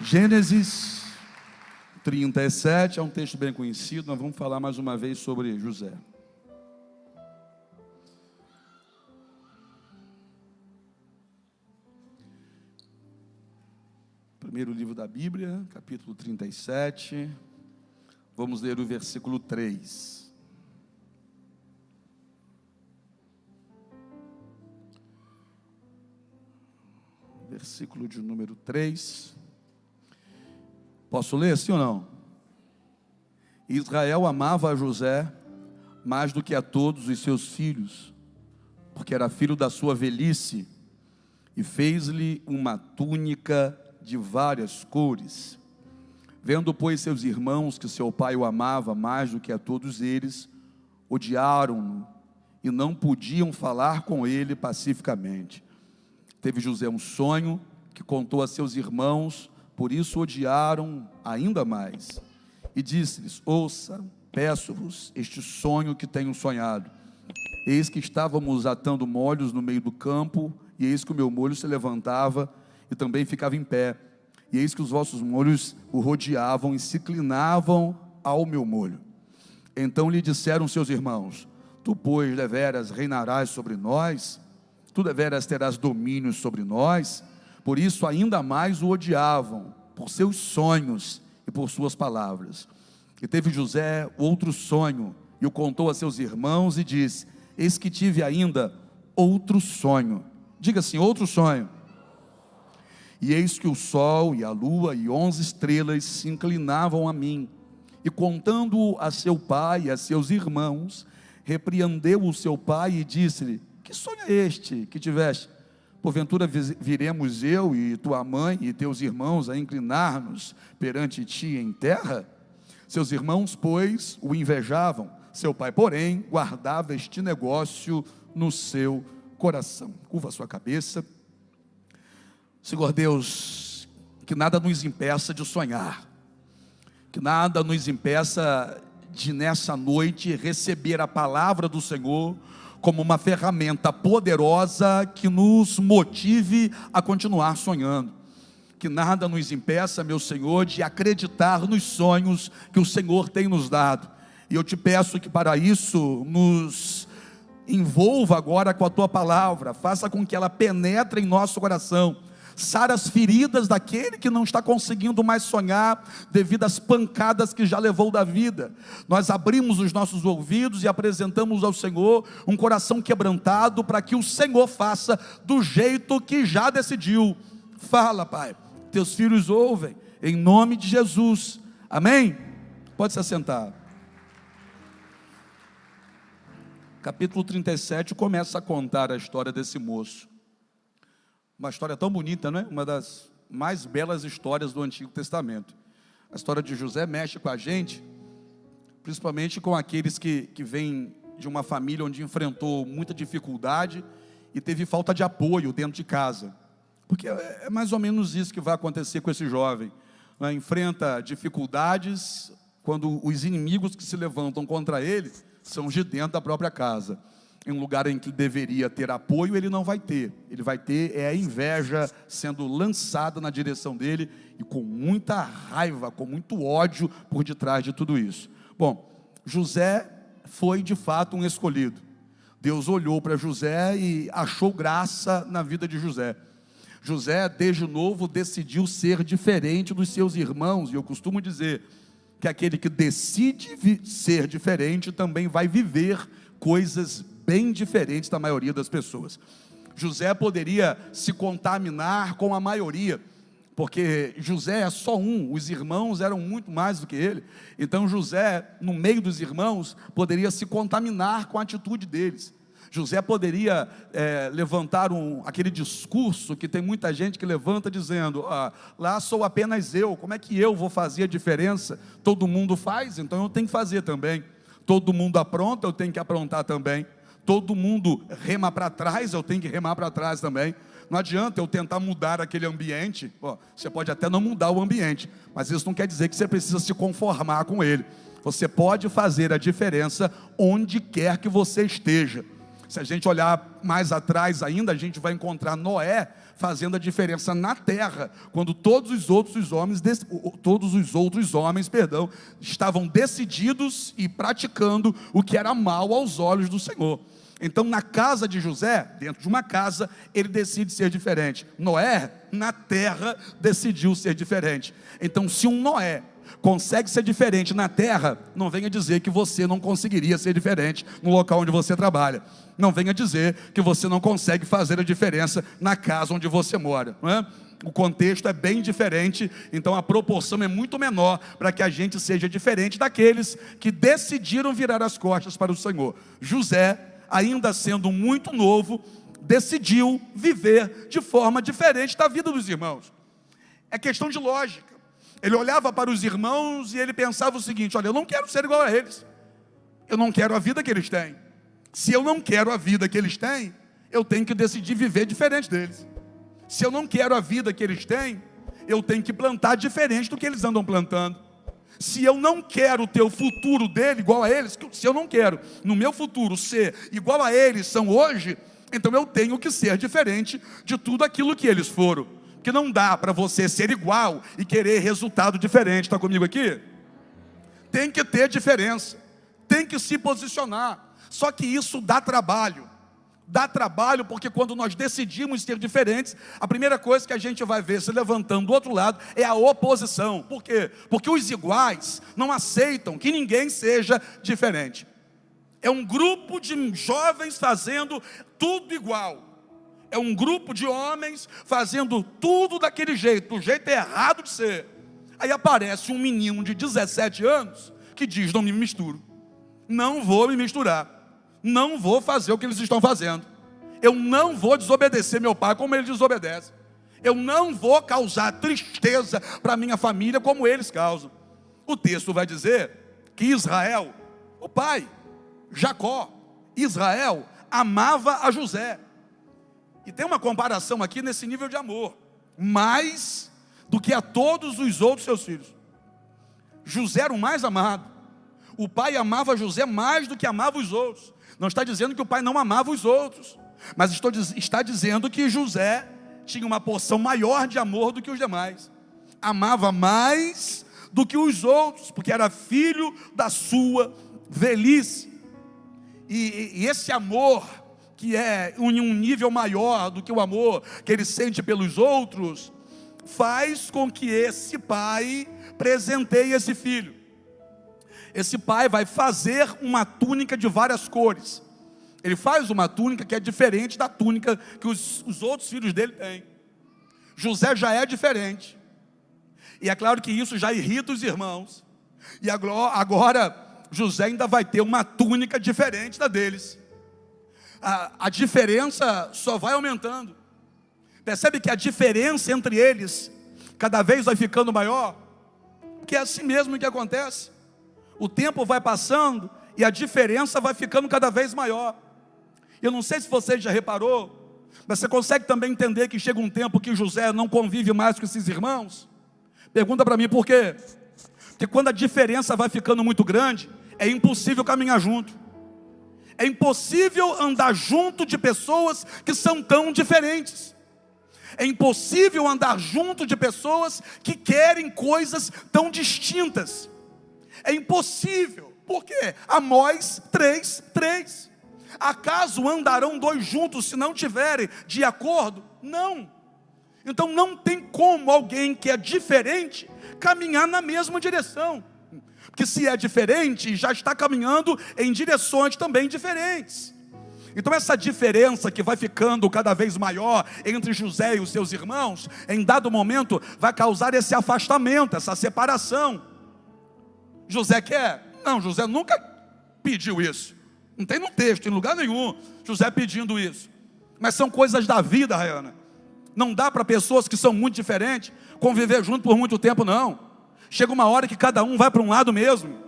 Gênesis 37 é um texto bem conhecido. Nós vamos falar mais uma vez sobre José. Primeiro livro da Bíblia, capítulo 37. Vamos ler o versículo 3. Versículo de número 3. Posso ler, sim ou não? Israel amava a José mais do que a todos os seus filhos, porque era filho da sua velhice, e fez-lhe uma túnica de várias cores. Vendo, pois, seus irmãos que seu pai o amava mais do que a todos eles, odiaram-no e não podiam falar com ele pacificamente. Teve José um sonho que contou a seus irmãos, por isso odiaram ainda mais. E disse-lhes: ouça, peço-vos este sonho que tenho sonhado. Eis que estávamos atando molhos no meio do campo, e eis que o meu molho se levantava e também ficava em pé. E eis que os vossos molhos o rodeavam e se inclinavam ao meu molho. Então lhe disseram seus irmãos: tu, pois, deveras reinarás sobre nós? Tu deveras terás domínio sobre nós? Por isso ainda mais o odiavam, por seus sonhos e por suas palavras. E teve José outro sonho, e o contou a seus irmãos, e disse: eis que tive ainda outro sonho. Diga assim: outro sonho. E eis que o sol e a lua e 11 estrelas se inclinavam a mim. E contando a seu pai e a seus irmãos, repreendeu o seu pai e disse-lhe: que sonho é este que tiveste? Porventura viremos eu e tua mãe e teus irmãos a inclinar-nos perante ti em terra? Seus irmãos, pois, o invejavam. Seu pai, porém, guardava este negócio no seu coração. Curva a sua cabeça. Senhor Deus, que nada nos impeça de sonhar, que nada nos impeça de nessa noite receber a palavra do Senhor como uma ferramenta poderosa que nos motive a continuar sonhando. Que nada nos impeça, meu Senhor, de acreditar nos sonhos que o Senhor tem nos dado. E eu te peço que para isso nos envolva agora com a tua palavra, faça com que ela penetre em nosso coração, sara as feridas daquele que não está conseguindo mais sonhar devido às pancadas que já levou da vida. Nós abrimos os nossos ouvidos e apresentamos ao Senhor um coração quebrantado, para que o Senhor faça do jeito que já decidiu. Fala, Pai, teus filhos ouvem, em nome de Jesus, amém? Pode se assentar. Capítulo 37 começa a contar a história desse moço. Uma história tão bonita, não é? Uma das mais belas histórias do Antigo Testamento. A história de José mexe com a gente, principalmente com aqueles que vêm de uma família onde enfrentou muita dificuldade e teve falta de apoio dentro de casa. Porque é mais ou menos isso que vai acontecer com esse jovem. Enfrenta dificuldades quando os inimigos que se levantam contra ele são de dentro da própria casa. Em um lugar em que deveria ter apoio, ele não vai ter. Ele vai ter a inveja sendo lançada na direção dele, e com muita raiva, com muito ódio por detrás de tudo isso. Bom, José foi de fato um escolhido. Deus olhou para José e achou graça na vida de José. José, desde novo, decidiu ser diferente dos seus irmãos, e eu costumo dizer que aquele que decide ser diferente também vai viver coisas bem diferentes da maioria das pessoas. José poderia se contaminar com a maioria, porque José é só um, os irmãos eram muito mais do que ele. Então José, no meio dos irmãos, poderia se contaminar com a atitude deles. José poderia levantar aquele discurso que tem muita gente que levanta dizendo: lá sou apenas eu, como é que eu vou fazer a diferença? Todo mundo faz, então eu tenho que fazer também. Todo mundo apronta, eu tenho que aprontar também. Todo mundo rema para trás, eu tenho que remar para trás também. Não adianta eu tentar mudar aquele ambiente. Você pode até não mudar o ambiente, mas isso não quer dizer que você precisa se conformar com ele. Você pode fazer a diferença onde quer que você esteja. Se a gente olhar mais atrás ainda, a gente vai encontrar Noé fazendo a diferença na terra, quando todos os outros homens, estavam decididos e praticando o que era mal aos olhos do Senhor. Então, na casa de José, dentro de uma casa, ele decide ser diferente. Noé, na terra, decidiu ser diferente. Então, se um Noé consegue ser diferente na terra, não venha dizer que você não conseguiria ser diferente no local onde você trabalha. Não venha dizer que você não consegue fazer a diferença na casa onde você mora, não é? O contexto é bem diferente, então a proporção é muito menor para que a gente seja diferente daqueles que decidiram virar as costas para o Senhor. José, ainda sendo muito novo, decidiu viver de forma diferente da vida dos irmãos. É questão de lógica. Ele olhava para os irmãos e ele pensava o seguinte: olha, eu não quero ser igual a eles, eu não quero a vida que eles têm. Se eu não quero a vida que eles têm, eu tenho que decidir viver diferente deles. Se eu não quero a vida que eles têm, eu tenho que plantar diferente do que eles andam plantando. Se eu não quero ter o futuro dele igual a eles, se eu não quero no meu futuro ser igual a eles são hoje, então eu tenho que ser diferente de tudo aquilo que eles foram. Porque não dá para você ser igual e querer resultado diferente. Está comigo aqui? Tem que ter diferença, tem que se posicionar. Só que isso dá trabalho. Dá trabalho porque quando nós decidimos ser diferentes, a primeira coisa que a gente vai ver se levantando do outro lado é a oposição. Por quê? Porque os iguais não aceitam que ninguém seja diferente. É um grupo de jovens fazendo tudo igual. É um grupo de homens fazendo tudo daquele jeito, do jeito errado de ser. Aí aparece um menino de 17 anos que diz: não me misturo, não vou me misturar, não vou fazer o que eles estão fazendo, eu não vou desobedecer meu pai como eles desobedecem, eu não vou causar tristeza para minha família como eles causam. O texto vai dizer que Israel, o pai, Jacó, Israel, amava a José. E tem uma comparação aqui nesse nível de amor, mais do que a todos os outros seus filhos. José era o mais amado. O pai amava José mais do que amava os outros. Não está dizendo que o pai não amava os outros, mas está dizendo que José tinha uma porção maior de amor do que os demais. Amava mais do que os outros, porque era filho da sua velhice. E esse amor, que é em um nível maior do que o amor que ele sente pelos outros, faz com que esse pai presenteie esse filho. Esse pai vai fazer uma túnica de várias cores. Ele faz uma túnica que é diferente da túnica que os outros filhos dele têm. José já é diferente. E é claro que isso já irrita os irmãos. E agora José ainda vai ter uma túnica diferente da deles. A diferença só vai aumentando. Percebe que a diferença entre eles cada vez vai ficando maior? Porque é assim mesmo que acontece. O tempo vai passando e a diferença vai ficando cada vez maior. Eu não sei se você já reparou, mas você consegue também entender que chega um tempo que José não convive mais com esses irmãos? Pergunta para mim por quê? Porque quando a diferença vai ficando muito grande, é impossível caminhar junto. É impossível andar junto de pessoas que são tão diferentes. É impossível andar junto de pessoas que querem coisas tão distintas. É impossível. Por quê? Amós 3:3. Acaso andarão dois juntos se não tiverem de acordo? Não. Então não tem como alguém que é diferente caminhar na mesma direção. Porque se é diferente, já está caminhando em direções também diferentes. Então essa diferença que vai ficando cada vez maior entre José e os seus irmãos, em dado momento vai causar esse afastamento, essa separação. José quer? Não, José nunca pediu isso. Não tem no texto, em lugar nenhum, José pedindo isso. Mas são coisas da vida, Rayana. Não dá para pessoas que são muito diferentes conviver junto por muito tempo, não. Chega uma hora que cada um vai para um lado mesmo.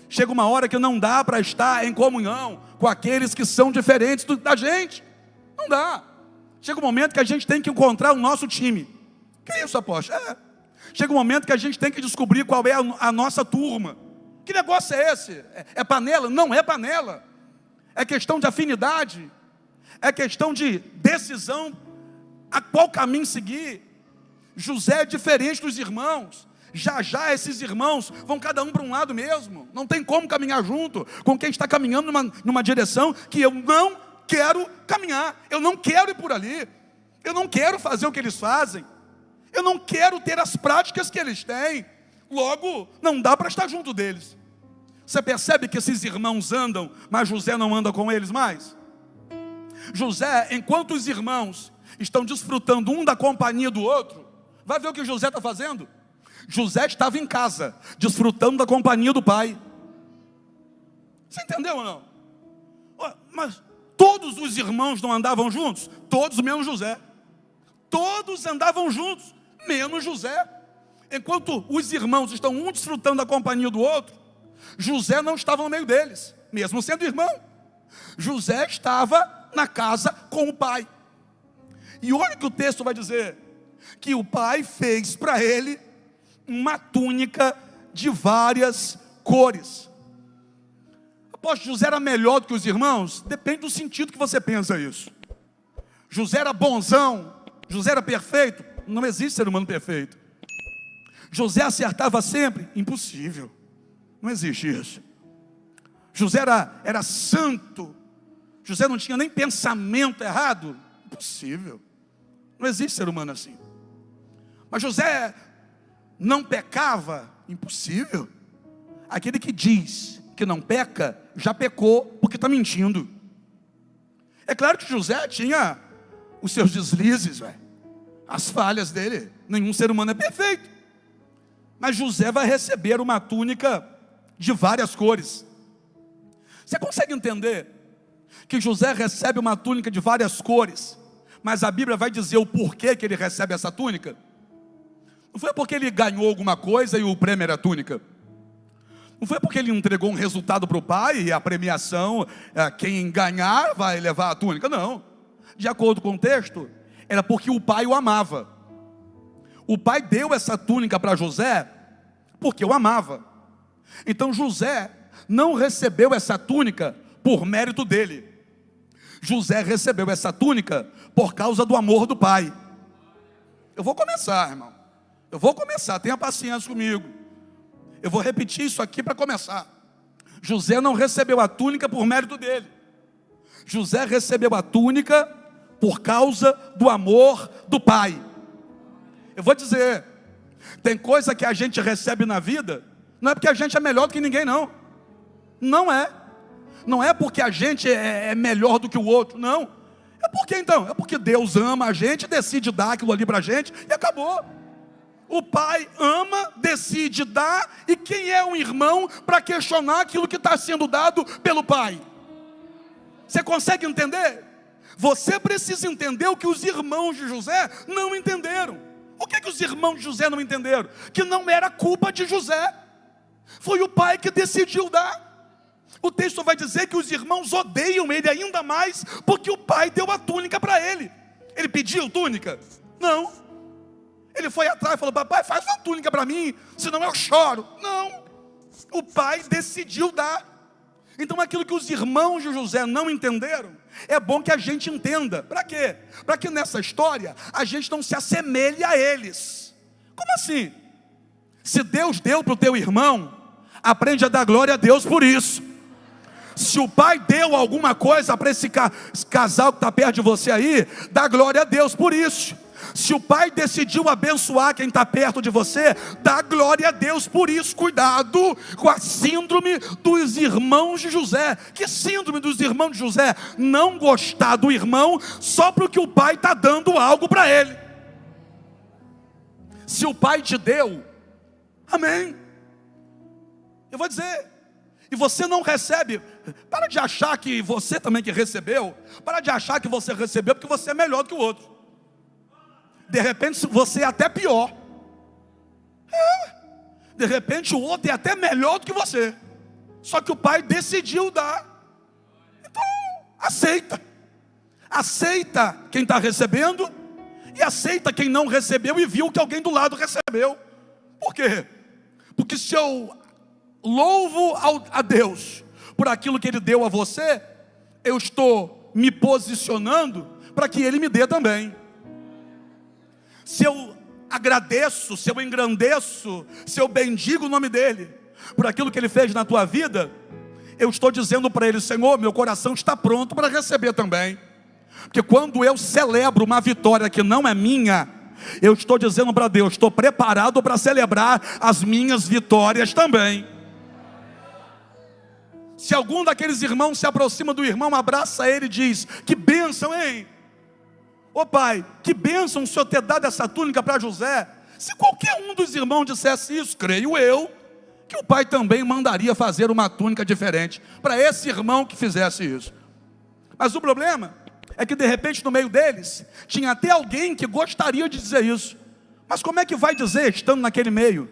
Chega uma hora que não dá para estar em comunhão com aqueles que são diferentes da gente. Não dá. Chega um momento que a gente tem que encontrar o nosso time. Que é isso, apóstolo? Chega um momento que a gente tem que descobrir qual é a nossa turma. Que negócio é esse? É panela? Não é panela. é questão de afinidade, é questão de decisão, a qual caminho seguir. José é diferente dos irmãos. Já já esses irmãos vão cada um para um lado mesmo. Não tem como caminhar junto com quem está caminhando numa direção que eu não quero caminhar. Eu não quero ir por ali. Eu não quero fazer o que eles fazem. Eu não quero ter as práticas que eles têm. Logo, não dá para estar junto deles. Você percebe que esses irmãos andam, mas José não anda com eles mais? José, enquanto os irmãos estão desfrutando um da companhia do outro, vai ver o que José está fazendo? José estava em casa, desfrutando da companhia do pai. Você entendeu ou não? Mas todos os irmãos não andavam juntos? Todos menos José. Todos andavam juntos, menos José. Enquanto os irmãos estão um desfrutando da companhia do outro, José não estava no meio deles, mesmo sendo irmão. José estava na casa com o pai. E olha o que o texto vai dizer: que o pai fez para ele uma túnica de várias cores. Apóstolo, José era melhor do que os irmãos? Depende do sentido que você pensa isso. José era bonzão, José era perfeito? Não existe ser humano perfeito. José acertava sempre? Impossível, não existe isso. José era santo, José não tinha nem pensamento errado? Impossível, não existe ser humano assim. Mas José não pecava? Impossível. Aquele que diz que não peca, já pecou porque está mentindo. É claro que José tinha os seus deslizes, as falhas dele. Nenhum ser humano é perfeito. Mas José vai receber uma túnica de várias cores. Você consegue entender que José recebe uma túnica de várias cores, mas a Bíblia vai dizer o porquê que ele recebe essa túnica? Não foi porque ele ganhou alguma coisa e o prêmio era a túnica. Não foi porque ele entregou um resultado para o pai e a premiação, quem ganhar vai levar a túnica. Não. De acordo com o texto, era porque o pai o amava. O pai deu essa túnica para José porque o amava. Então José não recebeu essa túnica por mérito dele. José recebeu essa túnica por causa do amor do pai. Eu vou começar, irmão. Eu vou começar, tenha paciência comigo. Eu vou repetir isso aqui para começar. José não recebeu a túnica por mérito dele. José recebeu a túnica por causa do amor do pai. Eu vou dizer, tem coisa que a gente recebe na vida, não é porque a gente é melhor do que ninguém, não. Não é. Não é porque a gente é melhor do que o outro, não. É porque então? É porque Deus ama a gente, decide dar aquilo ali para a gente e acabou. O pai ama, decide dar, e quem é um irmão para questionar aquilo que está sendo dado pelo pai? Você consegue entender? Você precisa entender o que os irmãos de José não entenderam. O que os irmãos de José não entenderam? Que não era culpa de José, foi o pai que decidiu dar. O texto vai dizer que os irmãos odeiam ele ainda mais, porque o pai deu a túnica para ele. Ele pediu túnica? Não. Ele foi atrás e falou: papai, faz uma túnica para mim, senão eu choro. Não, o pai decidiu dar. Então aquilo que os irmãos de José não entenderam, é bom que a gente entenda. Para quê? Para que nessa história a gente não se assemelhe a eles. Como assim? Se Deus deu para o teu irmão, aprende a dar glória a Deus por isso. Se o pai deu alguma coisa para esse casal que está perto de você aí, dá glória a Deus por isso. Se o pai decidiu abençoar quem está perto de você, dá glória a Deus por isso. Cuidado com a síndrome dos irmãos de José. Que síndrome dos irmãos de José? Não gostar do irmão só porque o pai está dando algo para ele. Se o pai te deu, amém. Eu vou dizer, e você não recebe, para de achar que você também que recebeu, para de achar que você recebeu porque você é melhor do que o outro. De repente você é até pior. De repente o outro é até melhor do que você. Só que o pai decidiu dar. Então aceita. Aceita quem está recebendo, e aceita quem não recebeu e viu que alguém do lado recebeu. Por quê? Porque se eu louvo a Deus por aquilo que Ele deu a você, eu estou me posicionando para que Ele me dê também. Se eu agradeço, se eu engrandeço, se eu bendigo o nome dEle, por aquilo que Ele fez na tua vida, eu estou dizendo para Ele: Senhor, meu coração está pronto para receber também. Porque quando eu celebro uma vitória que não é minha, eu estou dizendo para Deus: estou preparado para celebrar as minhas vitórias também. Se algum daqueles irmãos se aproxima do irmão, abraça ele e diz: que bênção, hein? Ô pai, que bênção o Senhor ter dado essa túnica para José. Se qualquer um dos irmãos dissesse isso, creio eu, que o pai também mandaria fazer uma túnica diferente para esse irmão que fizesse isso. Mas o problema é que de repente no meio deles tinha até alguém que gostaria de dizer isso. Mas como é que vai dizer estando naquele meio?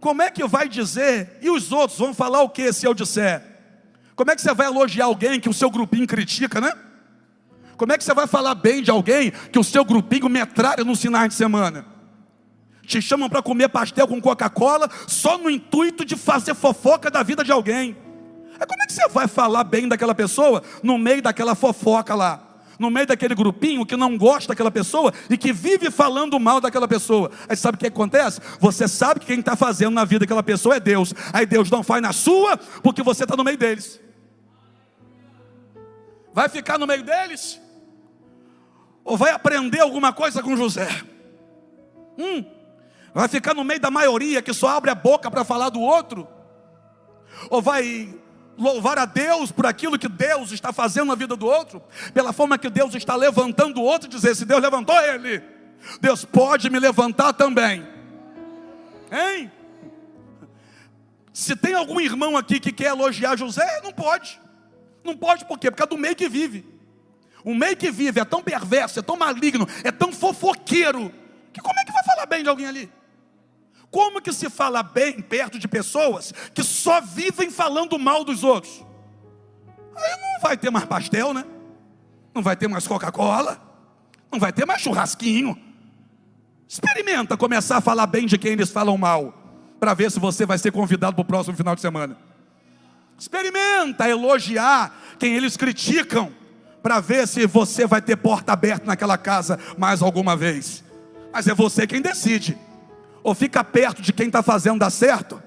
Como é que vai dizer? E os outros vão falar o que se eu disser? Como é que você vai elogiar alguém que o seu grupinho critica, né? Como é que você vai falar bem de alguém que o seu grupinho metralha nos finais de semana? Te chamam para comer pastel com Coca-Cola só no intuito de fazer fofoca da vida de alguém. Como é que você vai falar bem daquela pessoa no meio daquela fofoca lá? No meio daquele grupinho que não gosta daquela pessoa e que vive falando mal daquela pessoa. Aí sabe o que acontece? Você sabe que quem está fazendo na vida daquela pessoa é Deus. Aí Deus não faz na sua porque você está no meio deles. Vai ficar no meio deles? Ou vai aprender alguma coisa com José? Vai ficar no meio da maioria que só abre a boca para falar do outro? Ou vai louvar a Deus por aquilo que Deus está fazendo na vida do outro? Pela forma que Deus está levantando o outro, e dizer: se Deus levantou ele, Deus pode me levantar também. Hein? Se tem algum irmão aqui que quer elogiar José, não pode. Não pode por quê? Por causa do meio que vive. O meio que vive é tão perverso, é tão maligno, é tão fofoqueiro, que como é que vai falar bem de alguém ali? Como que se fala bem perto de pessoas que só vivem falando mal dos outros? Aí não vai ter mais pastel, né? Não vai ter mais Coca-Cola, não vai ter mais churrasquinho. Experimenta começar a falar bem de quem eles falam mal, para ver se você vai ser convidado para o próximo final de semana. Experimenta elogiar quem eles criticam, para ver se você vai ter porta aberta naquela casa mais alguma vez. Mas é você quem decide. Ou fica perto de quem está fazendo dar certo,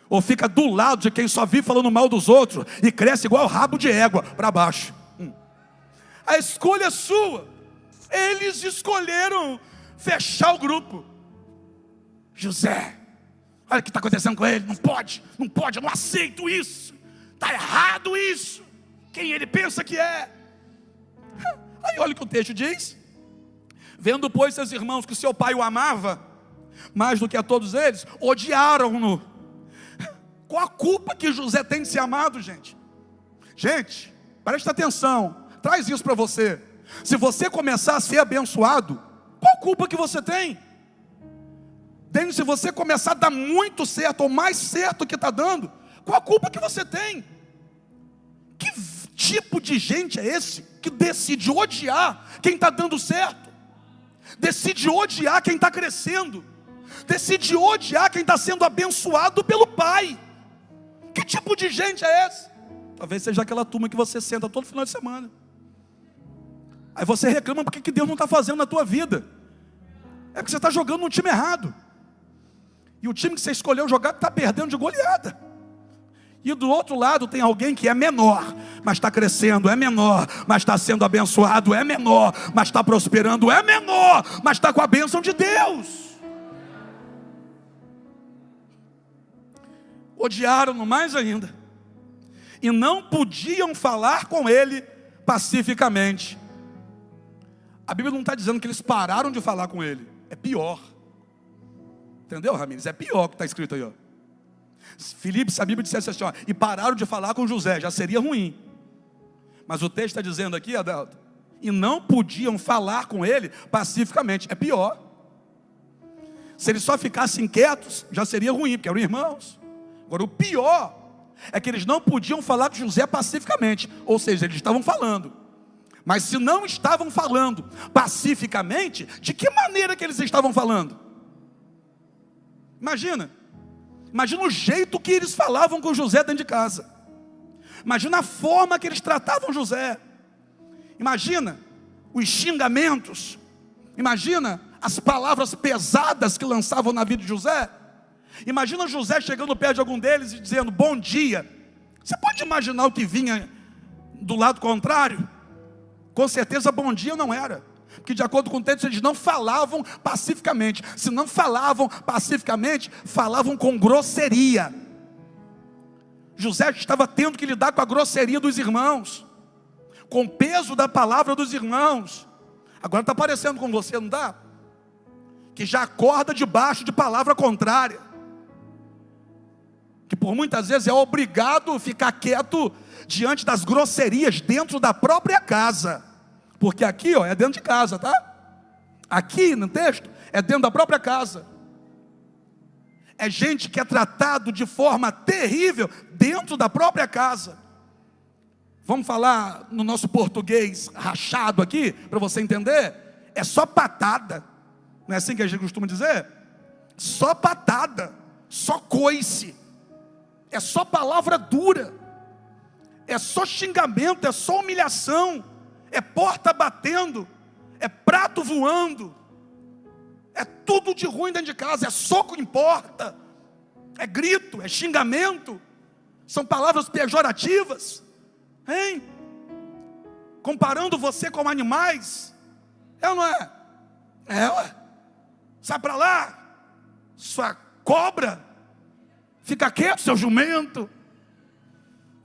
ou fica do lado de quem só vive falando mal dos outros e cresce igual rabo de égua para baixo. A escolha é sua. Eles escolheram fechar o grupo. José, olha o que está acontecendo com ele. Não pode, eu não aceito isso. Está errado isso. Quem ele pensa que é? Aí olha o que o texto diz: vendo pois seus irmãos que seu pai o amava mais do que a todos eles, odiaram-no. Qual a culpa que José tem de ser amado, gente? Gente, presta atenção, traz isso para você. Se você começar a ser abençoado, qual a culpa que você tem? Se você começar a dar muito certo, ou mais certo que está dando, qual a culpa que você tem? Que tipo de gente é esse que decide odiar quem está dando certo? Decide odiar quem está crescendo? Decide odiar quem está sendo abençoado pelo Pai? Que tipo de gente é esse? Talvez seja aquela turma que você senta todo final de semana. Aí você reclama porque que Deus não está fazendo na tua vida. É porque você está jogando no time errado. E o time que você escolheu jogar está perdendo de goleada. E do outro lado tem alguém que é menor, mas está crescendo, é menor, mas está sendo abençoado, é menor, mas está prosperando, é menor, mas está com a bênção de Deus. Odiaram-no mais ainda, e não podiam falar com ele pacificamente. A Bíblia não está dizendo que eles pararam de falar com ele, é pior. Entendeu, Ramires? É pior o que está escrito aí, ó. Filipe, se a Bíblia dissesse assim, ó, e pararam de falar com José, já seria ruim. Mas o texto está dizendo aqui, Adalto, e não podiam falar com ele pacificamente, é pior. Se eles só ficassem quietos, já seria ruim, porque eram irmãos. Agora o pior é que eles não podiam falar com José pacificamente, ou seja, eles estavam falando. Mas se não estavam falando pacificamente, de que maneira que eles estavam falando? Imagina o jeito que eles falavam com José dentro de casa. Imagina a forma que eles tratavam José. Imagina os xingamentos. Imagina as palavras pesadas que lançavam na vida de José. Imagina José chegando perto de algum deles e dizendo: bom dia. Você pode imaginar o que vinha do lado contrário? Com certeza bom dia não era, porque de acordo com o texto eles não falavam pacificamente. Se não falavam pacificamente, falavam com grosseria. José estava tendo que lidar com a grosseria dos irmãos, com o peso da palavra dos irmãos. Agora está parecendo com você, não está? Que já acorda debaixo de palavra contrária, que por muitas vezes é obrigado a ficar quieto diante das grosserias dentro da própria casa. Porque aqui, é dentro de casa, tá? Aqui no texto é dentro da própria casa. É gente que é tratado de forma terrível dentro da própria casa. Vamos falar no nosso português rachado aqui, para você entender? É só patada. Não é assim que a gente costuma dizer? Só patada, só coice. É só palavra dura, é só xingamento, é só humilhação, é porta batendo, é prato voando, é tudo de ruim dentro de casa, é soco em porta, é grito, é xingamento, são palavras pejorativas, hein? Comparando você com animais, é ou não é? É, ué. Sai para lá, sua cobra. Fica quieto, seu jumento.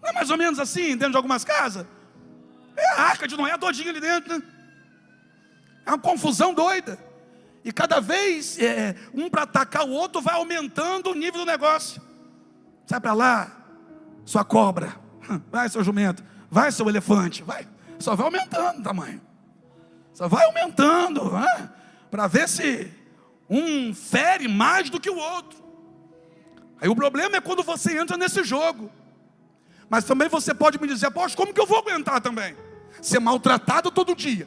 Não é mais ou menos assim, dentro de algumas casas? É a arca de Noé todinha ali dentro, né? É uma confusão doida. E cada vez, um para atacar o outro, vai aumentando o nível do negócio. Sai para lá, sua cobra. Vai, seu jumento. Vai, seu elefante. Vai. Só vai aumentando o tamanho. Só vai aumentando, para ver se um fere mais do que o outro. Aí o problema é quando você entra nesse jogo. Mas também você pode me dizer: poxa, como que eu vou aguentar também? Ser maltratado todo dia.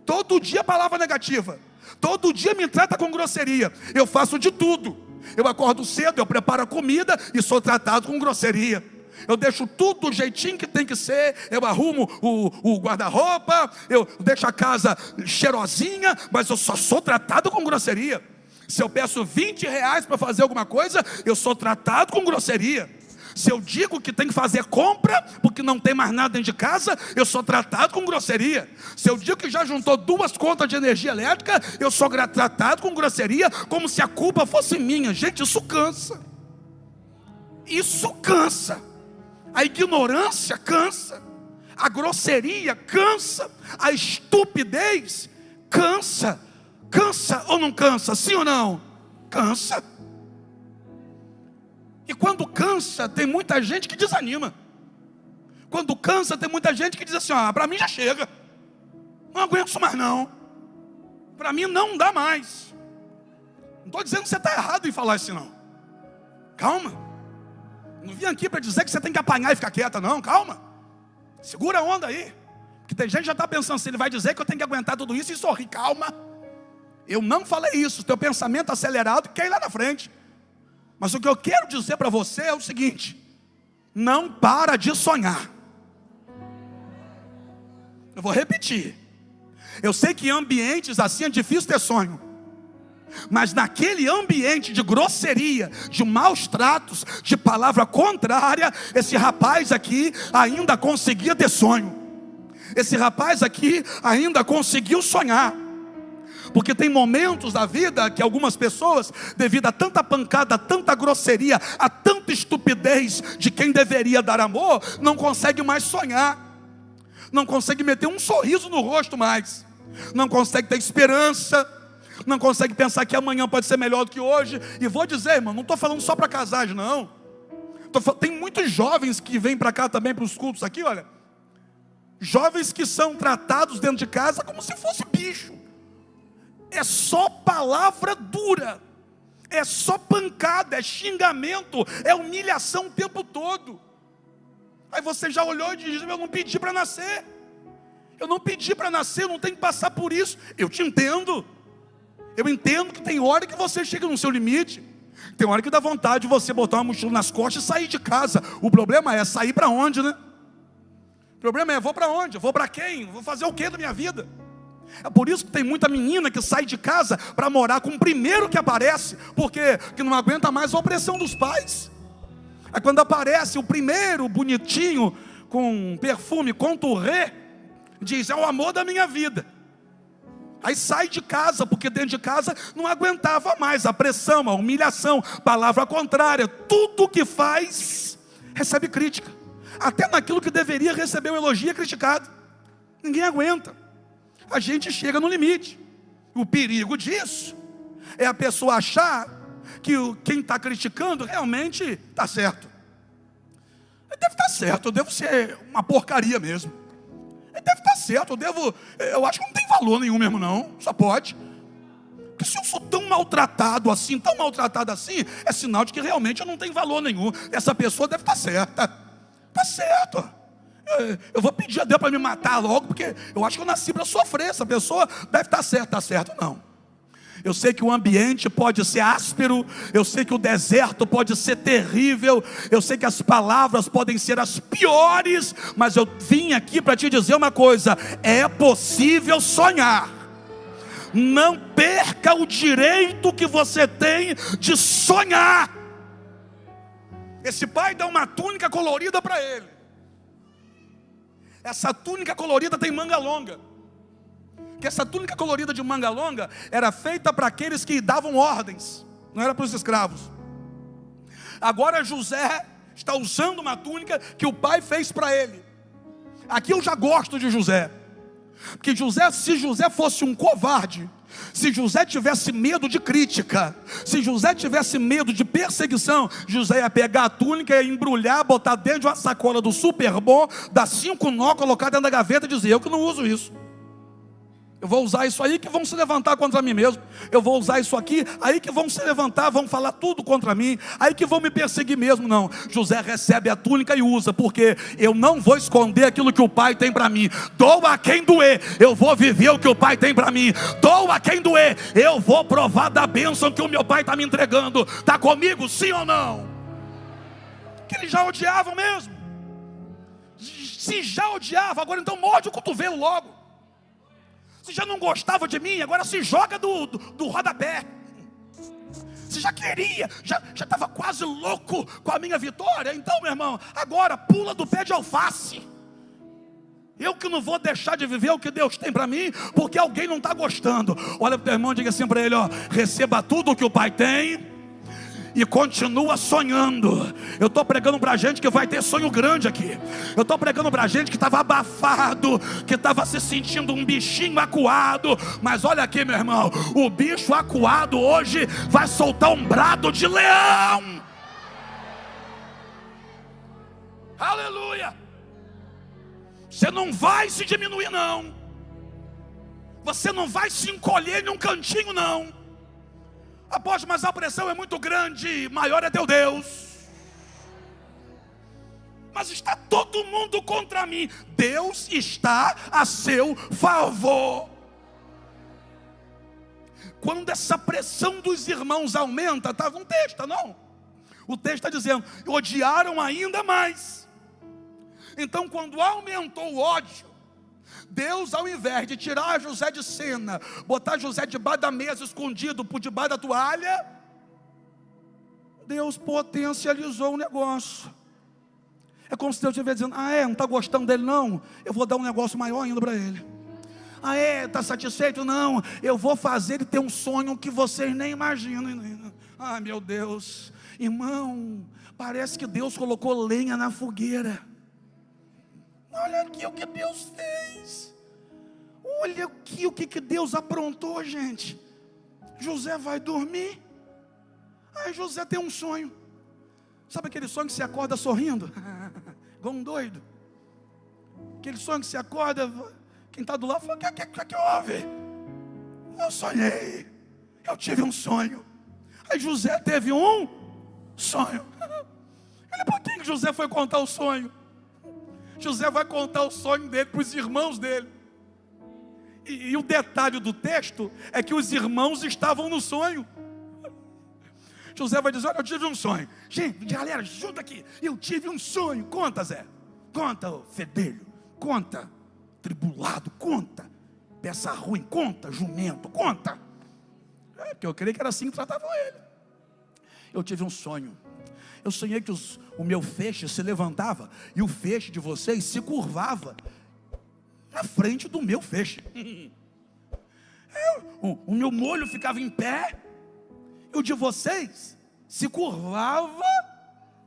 Todo dia palavra negativa. Todo dia me trata com grosseria. Eu faço de tudo. Eu acordo cedo, eu preparo a comida e sou tratado com grosseria. Eu deixo tudo do jeitinho que tem que ser. Eu arrumo o guarda-roupa. Eu deixo a casa cheirosinha. Mas eu só sou tratado com grosseria. Se eu peço R$20 para fazer alguma coisa, eu sou tratado com grosseria. Se eu digo que tem que fazer compra, porque não tem mais nada dentro de casa, eu sou tratado com grosseria. Se eu digo que já juntou 2 contas de energia elétrica, eu sou tratado com grosseria, como se a culpa fosse minha. Gente, isso cansa. Isso cansa. A ignorância cansa. A grosseria cansa. A estupidez cansa. Cansa ou não cansa? Sim ou não? Cansa. E quando cansa, tem muita gente que desanima. Quando cansa, tem muita gente que diz assim: para mim já chega. Não aguento isso mais não. Para mim não dá mais. Não estou dizendo que você está errado em falar assim não. Calma. Não vim aqui para dizer que você tem que apanhar e ficar quieta não. Calma. Segura a onda aí. Porque tem gente que já está pensando: se ele vai dizer que eu tenho que aguentar tudo isso e sorrir. Calma. Eu não falei isso. Teu pensamento acelerado quer ir lá na frente. Mas o que eu quero dizer para você é o seguinte: não para de sonhar. Eu vou repetir. Eu sei que em ambientes assim é difícil ter sonho. Mas naquele ambiente de grosseria, de maus tratos, de palavra contrária, esse rapaz aqui ainda conseguia ter sonho. Esse rapaz aqui ainda conseguiu sonhar. Porque tem momentos da vida que algumas pessoas, devido a tanta pancada, a tanta grosseria, a tanta estupidez de quem deveria dar amor, não consegue mais sonhar. Não consegue meter um sorriso no rosto mais. Não consegue ter esperança. Não consegue pensar que amanhã pode ser melhor do que hoje. E vou dizer, irmão, não estou falando só para casais, não. Tem muitos jovens que vêm para cá também, para os cultos aqui, olha. Jovens que são tratados dentro de casa como se fosse bicho. É só palavra dura, é só pancada, é xingamento, é humilhação o tempo todo. Aí você já olhou e diz: eu não pedi para nascer. Eu não pedi para nascer, eu não tenho que passar por isso. Eu te entendo. Eu entendo que tem hora que você chega no seu limite. Tem hora que dá vontade de você botar uma mochila nas costas e sair de casa. O problema é sair para onde, né? problema é, vou para onde? Vou para quem? Vou fazer o que da minha vida? É por isso que tem muita menina que sai de casa para morar com o primeiro que aparece, porque que não aguenta mais a opressão dos pais. Aí quando aparece o primeiro bonitinho, com perfume, contouré, diz, é o amor da minha vida. Aí sai de casa, porque dentro de casa não aguentava mais a pressão, a humilhação, palavra contrária. Tudo que faz, recebe crítica. Até naquilo que deveria receber um elogio é criticado. Ninguém aguenta. A gente chega no limite. O perigo disso é a pessoa achar que quem está criticando realmente está certo. Deve estar certo, eu devo ser uma porcaria mesmo. Deve estar certo, eu acho que não tem valor nenhum mesmo não, só pode. Porque se eu sou tão maltratado assim, é sinal de que realmente eu não tenho valor nenhum. Essa pessoa deve estar certa. Está certo. Eu vou pedir a Deus para me matar logo, porque eu acho que eu nasci para sofrer. Essa pessoa deve estar certa. Está certo não. Eu sei que o ambiente pode ser áspero, eu sei que o deserto pode ser terrível, eu sei que as palavras podem ser as piores, mas eu vim aqui para te dizer uma coisa: é possível sonhar. Não perca o direito que você tem de sonhar. Esse pai dá uma túnica colorida para ele. Essa túnica colorida tem manga longa. Que essa túnica colorida de manga longa era feita para aqueles que davam ordens, não era para os escravos. Agora José está usando uma túnica que o pai fez para ele. Aqui eu já gosto de José, porque se José fosse um covarde, se José tivesse medo de crítica, se José tivesse medo de perseguição, José ia pegar a túnica, ia embrulhar, botar dentro de uma sacola do super bom, dar 5 nó, colocar dentro da gaveta e dizer, eu que não uso isso. Eu vou usar isso aí que vão se levantar contra mim mesmo. Eu vou usar isso aqui, aí que vão se levantar, vão falar tudo contra mim, aí que vão me perseguir mesmo. Não, José recebe a túnica e usa, porque eu não vou esconder aquilo que o pai tem para mim. Doa a quem doer, eu vou viver o que o pai tem para mim. Doa a quem doer, eu vou provar da bênção que o meu pai está me entregando. Está comigo, sim ou não? Que eles já odiavam mesmo. Se já odiava, agora então morde o cotovelo logo. Se já não gostava de mim, agora se joga do rodapé. Se já queria, já estava quase louco com a minha vitória, então meu irmão, agora pula do pé de alface. Eu que não vou deixar de viver o que Deus tem para mim, porque alguém não está gostando. Olha para o teu irmão e diga assim para ele, ó, receba tudo o que o pai tem e continua sonhando. Eu estou pregando para gente que vai ter sonho grande aqui. Eu estou pregando para gente que estava abafado, que estava se sentindo um bichinho acuado. Mas olha aqui, meu irmão, o bicho acuado hoje vai soltar um brado de leão. Aleluia. Você não vai se diminuir não. Você não vai se encolher em um cantinho não. Apóstolo, mas a pressão é muito grande, maior é teu Deus. Mas está todo mundo contra mim. Deus está a seu favor. Quando essa pressão dos irmãos aumenta, tá? Não texto, não. O texto está dizendo, odiaram ainda mais. Então quando aumentou o ódio, Deus, ao invés de tirar José de cena, botar José debaixo da mesa, escondido por debaixo da toalha, Deus potencializou o negócio. É como se Deus estivesse dizendo, não está gostando dele não? Eu vou dar um negócio maior ainda para ele. Está satisfeito? Não, eu vou fazer ele ter um sonho que vocês nem imaginam. Meu Deus, irmão, parece que Deus colocou lenha na fogueira. Olha aqui o que Deus fez. Olha aqui o que Deus aprontou, gente. José vai dormir. Aí José tem um sonho. Sabe aquele sonho que você acorda sorrindo? Igual um doido. Aquele sonho que você acorda, quem está do lado fala, o que houve? Eu sonhei. Eu tive um sonho. Aí José teve um sonho. Olha para quem que José foi contar o sonho. José vai contar o sonho dele para os irmãos dele. E o detalhe do texto é que os irmãos estavam no sonho. José vai dizer, olha, eu tive um sonho. Gente, galera, junta aqui. Eu tive um sonho. Conta, Zé. Conta, ô fedelho. conta. Tribulado, conta. Peça ruim, conta. Jumento, conta. Porque eu creio que era assim que tratavam ele. Eu tive um sonho. Eu sonhei que o meu feixe se levantava e o feixe de vocês se curvava na frente do meu feixe. O meu molho ficava em pé e o de vocês se curvava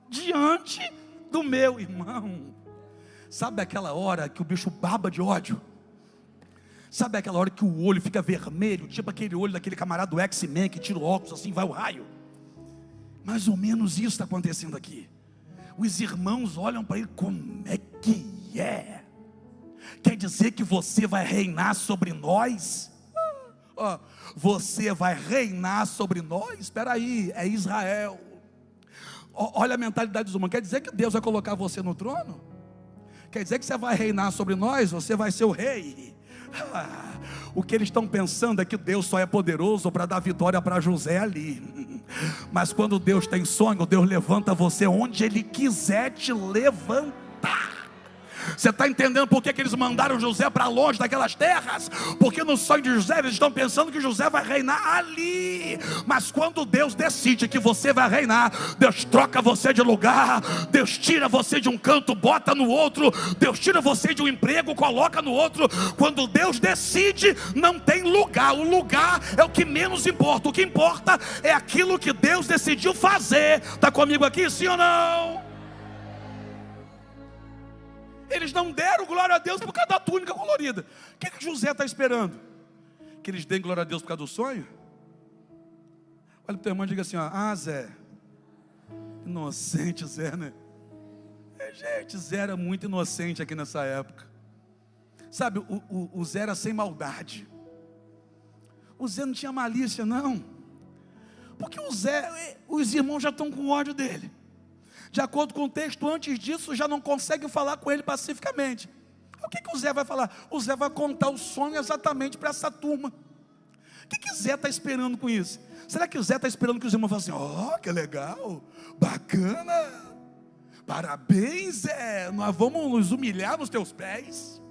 diante do meu. Irmão, sabe aquela hora que o bicho baba de ódio? Sabe aquela hora que o olho fica vermelho, tipo aquele olho daquele camarada do X-Men que tira o óculos assim, vai o raio? Mais ou menos isso está acontecendo aqui. Os irmãos olham para ele, como é que é? Quer dizer que você vai reinar sobre nós? Você vai reinar sobre nós? Espera aí, é Israel. Olha a mentalidade dos humanos. Quer dizer que Deus vai colocar você no trono? Quer dizer que você vai reinar sobre nós? Você vai ser o rei? O que eles estão pensando é que Deus só é poderoso para dar vitória para José ali. Mas quando Deus tem sonho, Deus levanta você onde Ele quiser te levantar. Você está entendendo por que eles mandaram José para longe daquelas terras? Porque no sonho de José eles estão pensando que José vai reinar ali. Mas quando Deus decide que você vai reinar, Deus troca você de lugar, Deus tira você de um canto, bota no outro, Deus tira você de um emprego, coloca no outro. Quando Deus decide, não tem lugar. O lugar é o que menos importa. O que importa é aquilo que Deus decidiu fazer. Está comigo aqui, sim ou não? Eles não deram glória a Deus por causa da túnica colorida. O que José está esperando? Que eles deem glória a Deus por causa do sonho? Olha para o teu irmão e diga assim, Zé, inocente Zé, né? Gente, Zé era muito inocente aqui nessa época. Sabe, o Zé era sem maldade. O Zé não tinha malícia não. Porque o Zé, os irmãos já estão com ódio dele. De acordo com o texto, antes disso, já não consegue falar com ele pacificamente. O que o Zé vai falar? O Zé vai contar o sonho exatamente para essa turma. O que o Zé está esperando com isso? Será que o Zé está esperando que os irmãos falem assim, que legal, bacana, parabéns Zé, nós vamos nos humilhar nos teus pés.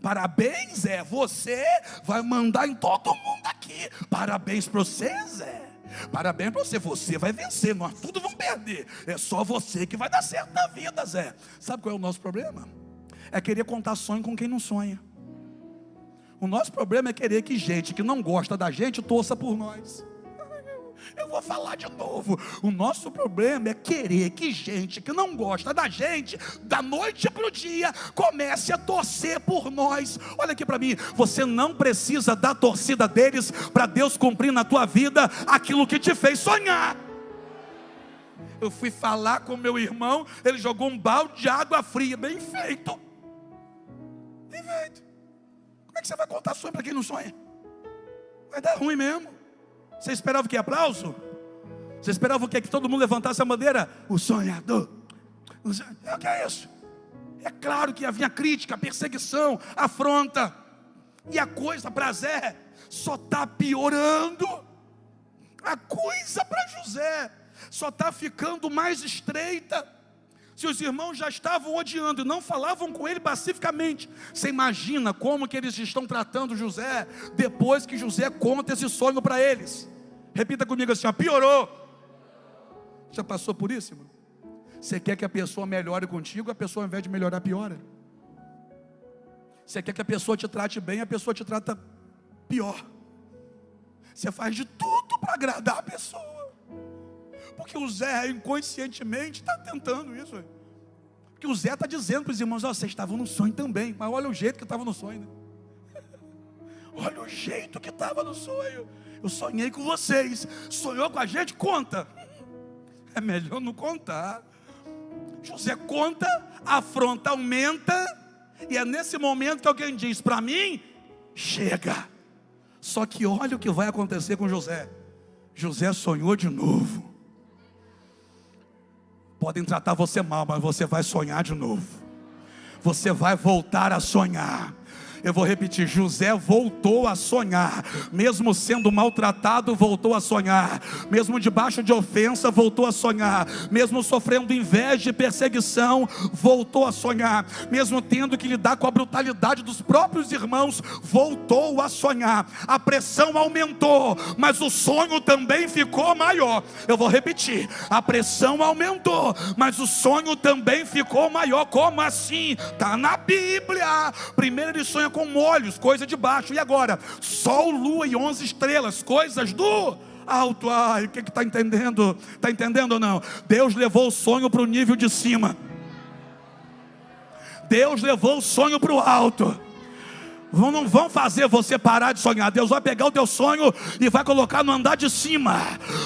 Parabéns Zé, você vai mandar em todo mundo aqui. Parabéns para você Zé. Parabéns para você, você vai vencer, nós tudo vamos perder. É só você que vai dar certo na vida, Zé. Sabe qual é o nosso problema? É querer contar sonho com quem não sonha. O nosso problema é querer que gente que não gosta da gente torça por nós. Eu vou falar de novo. O nosso problema é querer que gente que não gosta da gente, da noite para o dia, comece a torcer por nós. Olha aqui para mim, você não precisa da torcida deles para Deus cumprir na tua vida aquilo que te fez sonhar. Eu fui falar com meu irmão, ele jogou um balde de água fria. Bem feito. Bem feito. Como é que você vai contar sonho para quem não sonha? Vai dar ruim mesmo. Você esperava o que? Aplauso? Você esperava o que? Que todo mundo levantasse a bandeira? O sonhador. O que é isso? É claro que havia crítica, perseguição, afronta. E a coisa para Zé só está piorando. A coisa para José só está ficando mais estreita. Se os irmãos já estavam odiando e não falavam com ele pacificamente, você imagina como que eles estão tratando José, depois que José conta esse sonho para eles. Repita comigo assim, piorou. Já passou por isso, irmão? Você quer que a pessoa melhore contigo, a pessoa ao invés de melhorar, piora. Você quer que a pessoa te trate bem, a pessoa te trata pior. Você faz de tudo para agradar a pessoa. Porque o Zé inconscientemente está tentando isso. Porque o Zé está dizendo para os irmãos, vocês estavam no sonho também. Mas olha o jeito que estava no sonho, né? Olha o jeito que estava no sonho. Eu sonhei com vocês. Sonhou com a gente? Conta. É melhor não contar. José conta, a afronta aumenta. E é nesse momento que alguém diz para mim, chega. Só que olha o que vai acontecer com José. José sonhou de novo. Podem tratar você mal, mas você vai sonhar de novo. Você vai voltar a sonhar. Eu vou repetir: José voltou a sonhar, mesmo sendo maltratado, voltou a sonhar, mesmo debaixo de ofensa, voltou a sonhar, mesmo sofrendo inveja e perseguição, voltou a sonhar, mesmo tendo que lidar com a brutalidade dos próprios irmãos, voltou a sonhar. A pressão aumentou, mas o sonho também ficou maior. Eu vou repetir: a pressão aumentou, mas o sonho também ficou maior. Como assim? Está na Bíblia. Primeiro ele sonha com molhos, coisa de baixo, e agora? Sol, lua e 11 estrelas, coisas do alto. Ai, o que está entendendo? Está entendendo ou não? Deus levou o sonho para o nível de cima. Deus levou o sonho para o alto. Não vão fazer você parar de sonhar. Deus vai pegar o teu sonho e vai colocar no andar de cima.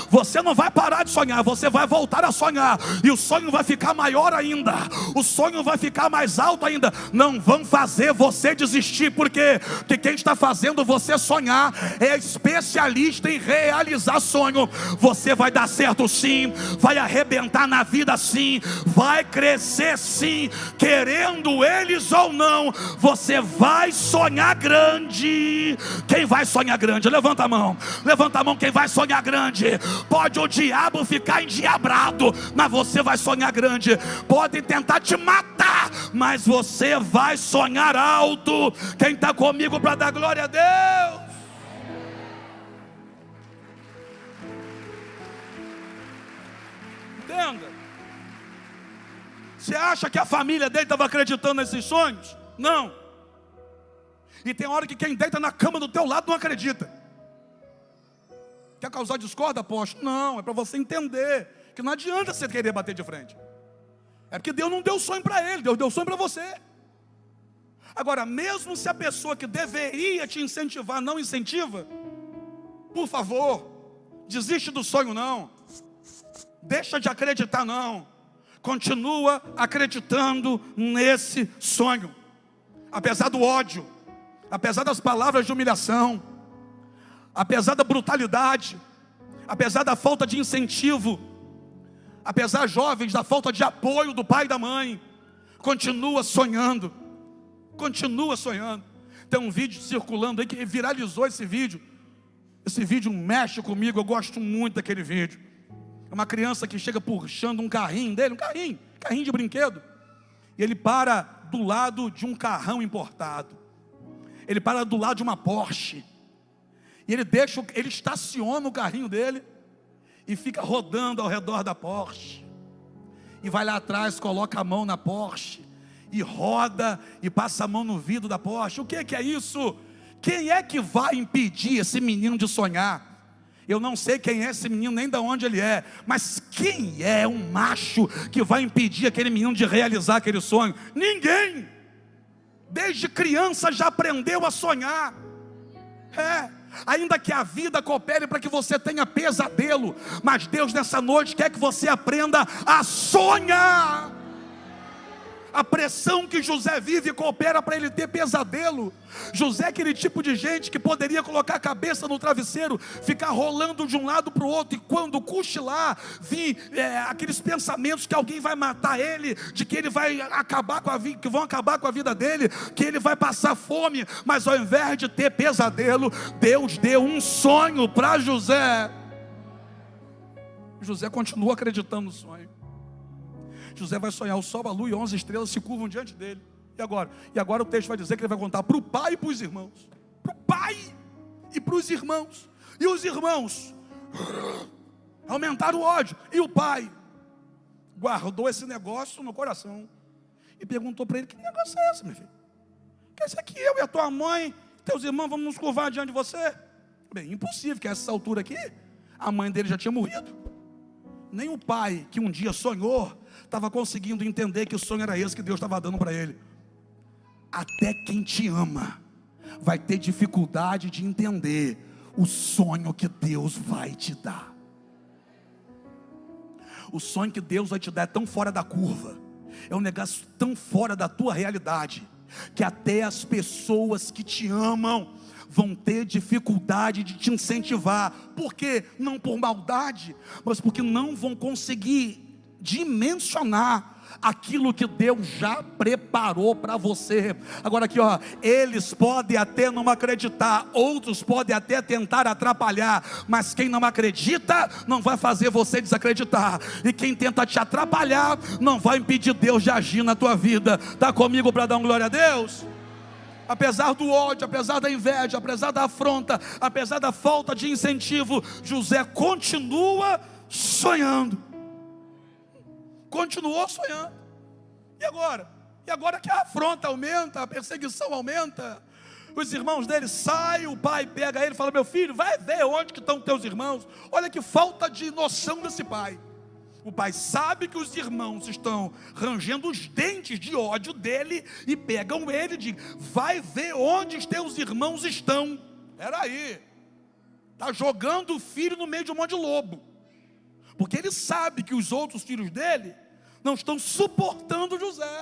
Você não vai parar de sonhar, você vai voltar a sonhar, e o sonho vai ficar maior ainda, o sonho vai ficar mais alto ainda. Não vão fazer você desistir, porque quem está fazendo você sonhar é especialista em realizar sonho. Você vai dar certo sim, vai arrebentar na vida sim, vai crescer sim, querendo eles ou não. Você vai sonhar grande. Quem vai sonhar grande? Levanta a mão. Levanta a mão quem vai sonhar grande. Pode o diabo ficar endiabrado, mas você vai sonhar grande. Pode tentar te matar, mas você vai sonhar alto. Quem está comigo para dar glória a Deus? Entenda. Você acha que a família dele estava acreditando nesses sonhos? Não. E tem hora que quem deita na cama do teu lado não acredita. Quer causar discórdia, apóstolo? Não, é para você entender que não adianta você querer bater de frente. É porque Deus não deu sonho para ele, Deus deu sonho para você. Agora, mesmo se a pessoa que deveria te incentivar não incentiva, por favor, desiste do sonho não. Deixa de acreditar não. Continua acreditando nesse sonho. Apesar do ódio, apesar das palavras de humilhação, apesar da brutalidade, apesar da falta de incentivo, apesar, jovens, da falta de apoio do pai e da mãe, continua sonhando. Continua sonhando. Tem um vídeo circulando aí que viralizou esse vídeo. Esse vídeo mexe comigo, eu gosto muito daquele vídeo. É uma criança que chega puxando um carrinho dele, carrinho de brinquedo, e ele para do lado de um carrão importado. Ele para do lado de uma Porsche. E ele estaciona o carrinho dele e fica rodando ao redor da Porsche. E vai lá atrás, coloca a mão na Porsche e roda e passa a mão no vidro da Porsche. O que é isso? Quem é que vai impedir esse menino de sonhar? Eu não sei quem é esse menino, nem de onde ele é, mas quem é um macho que vai impedir aquele menino de realizar aquele sonho? Ninguém. Desde criança já aprendeu a sonhar. Ainda que a vida coopere para que você tenha pesadelo, mas Deus nessa noite quer que você aprenda a sonhar. A pressão que José vive coopera para ele ter pesadelo. José é aquele tipo de gente que poderia colocar a cabeça no travesseiro, ficar rolando de um lado para o outro, e quando cochilar, vir aqueles pensamentos que alguém vai matar ele, de que ele vai acabar com a vida, que vão acabar com a vida dele, que ele vai passar fome. Mas ao invés de ter pesadelo, Deus deu um sonho para José. José continua acreditando no sonho. José vai sonhar, o sol, a lua e 11 estrelas se curvam diante dele. E agora o texto vai dizer que ele vai contar para o pai e para os irmãos. Para o pai e para os irmãos. E os irmãos aumentaram o ódio. E o pai guardou esse negócio no coração e perguntou para ele: que negócio é esse, meu filho? Que esse aqui, eu e a tua mãe, teus irmãos, vamos nos curvar diante de você? Bem, impossível, que a essa altura aqui a mãe dele já tinha morrido. Nem o pai, que um dia sonhou, estava conseguindo entender que o sonho era esse que Deus estava dando para ele. Até quem te ama vai ter dificuldade de entender o sonho que Deus vai te dar. O sonho que Deus vai te dar é tão fora da curva, é um negócio tão fora da tua realidade, que até as pessoas que te amam vão ter dificuldade de te incentivar. Por quê? Não por maldade, mas porque não vão conseguir dimensionar aquilo que Deus já preparou para você. Agora aqui, ó, eles podem até não acreditar, outros podem até tentar atrapalhar, mas quem não acredita não vai fazer você desacreditar, e quem tenta te atrapalhar não vai impedir Deus de agir na tua vida. Está comigo para dar uma glória a Deus? Apesar do ódio, apesar da inveja, apesar da afronta, apesar da falta de incentivo, José continua sonhando. Continuou sonhando. E agora? E agora que a afronta aumenta, a perseguição aumenta, os irmãos dele saem, o pai pega ele e fala: meu filho, vai ver onde que estão teus irmãos. Olha que falta de noção desse pai. O pai sabe que os irmãos estão rangendo os dentes de ódio dele e pegam ele e dizem: vai ver onde os teus irmãos estão. Peraí, está jogando o filho no meio de um monte de lobo, porque ele sabe que os outros filhos dele não estão suportando José.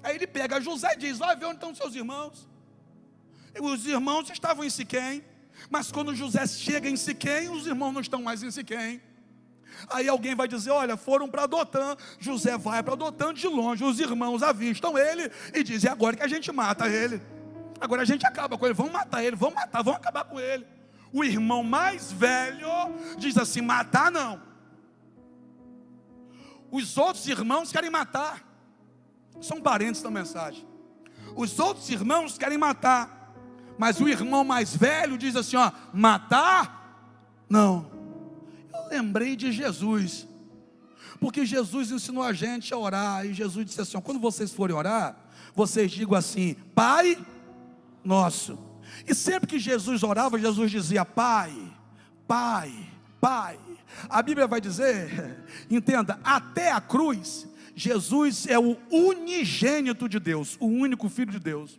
Aí ele pega José e diz: vai ver onde estão seus irmãos. E os irmãos estavam em Siquém, mas quando José chega em Siquém, os irmãos não estão mais em Siquém. Aí alguém vai dizer: olha, foram para Dotã. José vai para Dotã de longe, os irmãos avistam ele e dizem: agora que a gente mata ele, agora a gente acaba com ele, vamos matar ele, vamos matar, vamos acabar com ele. O irmão mais velho diz assim: matar não. Os outros irmãos querem matar. São parentes da mensagem. Os outros irmãos querem matar, mas o irmão mais velho diz assim: ó, matar não. Lembrei de Jesus, porque Jesus ensinou a gente a orar, e Jesus disse assim: quando vocês forem orar, vocês digam assim: Pai nosso. E sempre que Jesus orava, Jesus dizia: Pai, Pai, Pai. A Bíblia vai dizer, entenda, até a cruz, Jesus é o unigênito de Deus, o único Filho de Deus.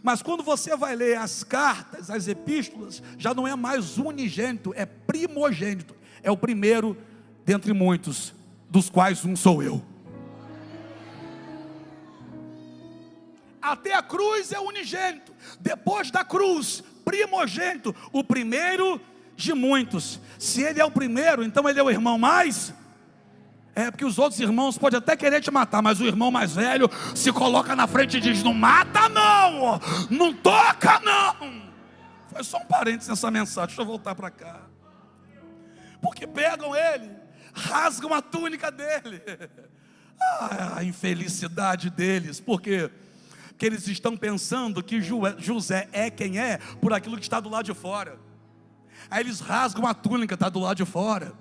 Mas quando você vai ler as cartas, as epístolas, já não é mais unigênito, é primogênito. É o primeiro dentre muitos, dos quais um sou eu. Até a cruz é unigênito. Depois da cruz, primogênito, o primeiro de muitos. Se ele é o primeiro, então ele é o irmão mais. É porque os outros irmãos podem até querer te matar, mas o irmão mais velho se coloca na frente e diz: não mata não, não toca não. Foi só um parênteses nessa mensagem, deixa eu voltar para cá. Porque pegam ele, rasgam a túnica dele. A infelicidade deles, porque eles estão pensando que José é quem é por aquilo que está do lado de fora. Aí eles rasgam a túnica, está do lado de fora.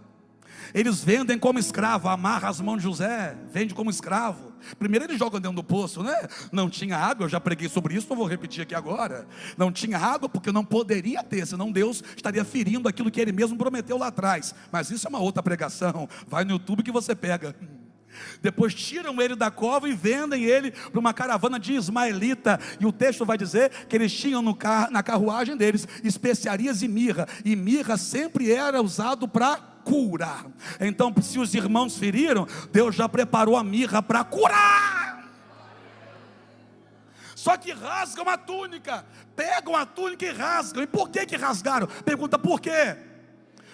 Eles vendem como escravo, amarra as mãos de José, vende como escravo. Primeiro eles jogam dentro do poço, né? Não tinha água, eu já preguei sobre isso, não vou repetir aqui agora. Não tinha água porque não poderia ter, senão Deus estaria ferindo aquilo que Ele mesmo prometeu lá atrás. Mas isso é uma outra pregação, vai no YouTube que você pega. Depois tiram ele da cova e vendem ele para uma caravana de ismaelita. E o texto vai dizer que eles tinham na carruagem deles especiarias e mirra sempre era usado para curar. Então, se os irmãos feriram, Deus já preparou a mirra para curar. Só que rasgam a túnica, pegam a túnica e rasgam. E por que rasgaram? Pergunta por quê?